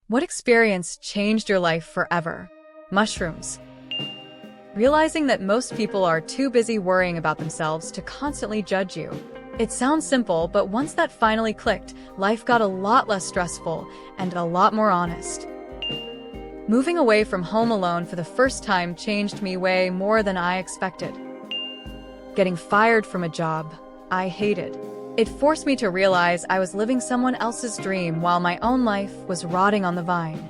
What experience changed your life forever? Mushrooms. Realizing that most people are too busy worrying about themselves to constantly judge you. It sounds simple, but once that finally clicked, life got a lot less stressful and a lot more honest. Moving away from home alone for the first time changed me way more than I expected. Getting fired from a job I hated. It forced me to realize I was living someone else's dream while my own life was rotting on the vine.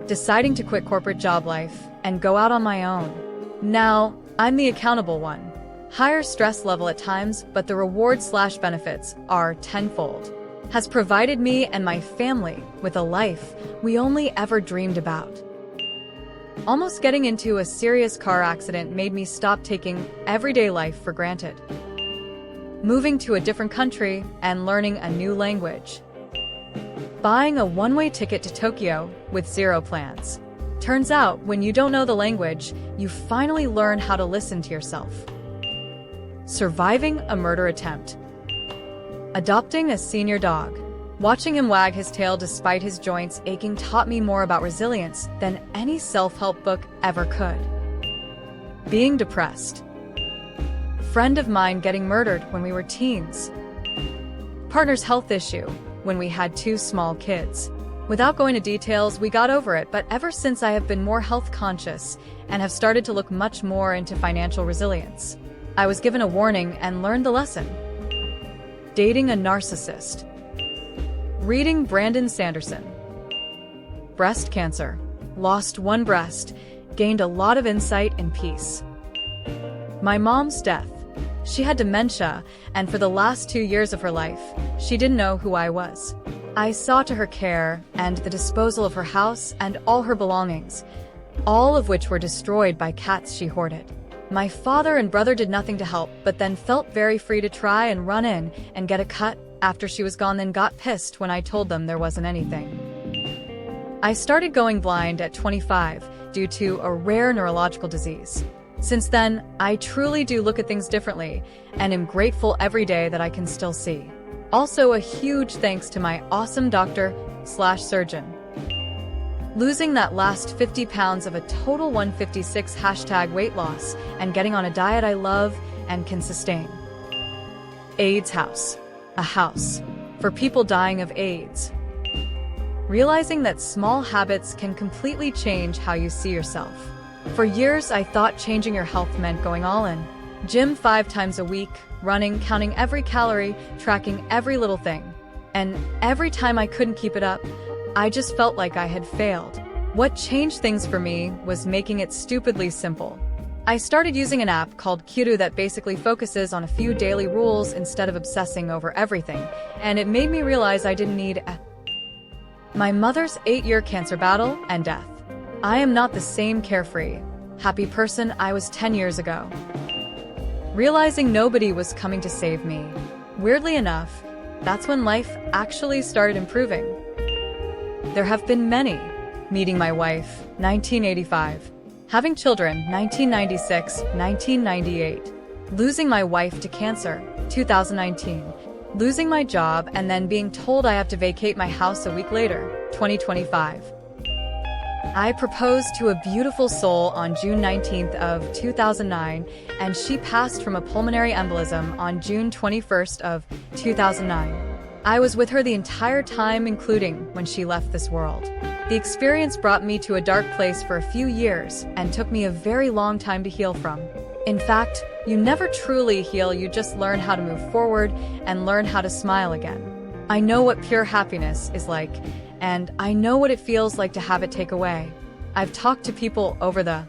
Deciding to quit corporate job life and go out on my own. Now, I'm the accountable one. Higher stress level at times, but the rewards/benefits are tenfold. Has provided me and my family with a life we only ever dreamed about. Almost getting into a serious car accident made me stop taking everyday life for granted. Moving to a different country and learning a new language. Buying a one-way ticket to Tokyo with zero plans. Turns out, when you don't know the language, you finally learn how to listen to yourself. Surviving a murder attempt. Adopting a senior dog. Watching him wag his tail despite his joints aching taught me more about resilience than any self-help book ever could. Being depressed. Friend of mine getting murdered when we were teens. Partner's health issue when we had 2 small kids. Without going to details, we got over it, but ever since I have been more health conscious and have started to look much more into financial resilience. I was given a warning and learned the lesson. Dating a narcissist. Reading Brandon Sanderson. Breast cancer. Lost 1 breast, gained a lot of insight and peace. My mom's death. She had dementia, and for the last 2 years of her life, she didn't know who I was. I saw to her care and the disposal of her house and all her belongings, all of which were destroyed by cats she hoarded. My father and brother did nothing to help, but then felt very free to try and run in and get a cut after she was gone, then got pissed when I told them there wasn't anything. I started going blind at 25 due to a rare neurological disease. Since then, I truly do look at things differently and am grateful every day that I can still see. Also, a huge thanks to my awesome doctor/surgeon. Losing that last 50 pounds of a total 156 #weight loss and getting on a diet I love and can sustain. AIDS house. A house for people dying of AIDS. Realizing that small habits can completely change how you see yourself. For years, I thought changing your health meant going all in. Gym 5 times a week, running, counting every calorie, tracking every little thing. And every time I couldn't keep it up, I just felt like I had failed. What changed things for me was making it stupidly simple. I started using an app called Kiru that basically focuses on a few daily rules instead of obsessing over everything, and it made me realize I didn't need my mother's 8-year cancer battle and death. I am not the same carefree, happy person I was 10 years ago. Realizing nobody was coming to save me. Weirdly enough, that's when life actually started improving. There have been many. Meeting my wife, 1985. Having children, 1996, 1998. Losing my wife to cancer, 2019. Losing my job and then being told I have to vacate my house a week later, 2025. I proposed to a beautiful soul on June 19th of 2009, and she passed from a pulmonary embolism on June 21st of 2009. I was with her the entire time, including when she left this world. The experience brought me to a dark place for a few years and took me a very long time to heal from. In fact, you never truly heal, you just learn how to move forward and learn how to smile again. I know what pure happiness is like, and I know what it feels like to have it take away. I've talked to people over the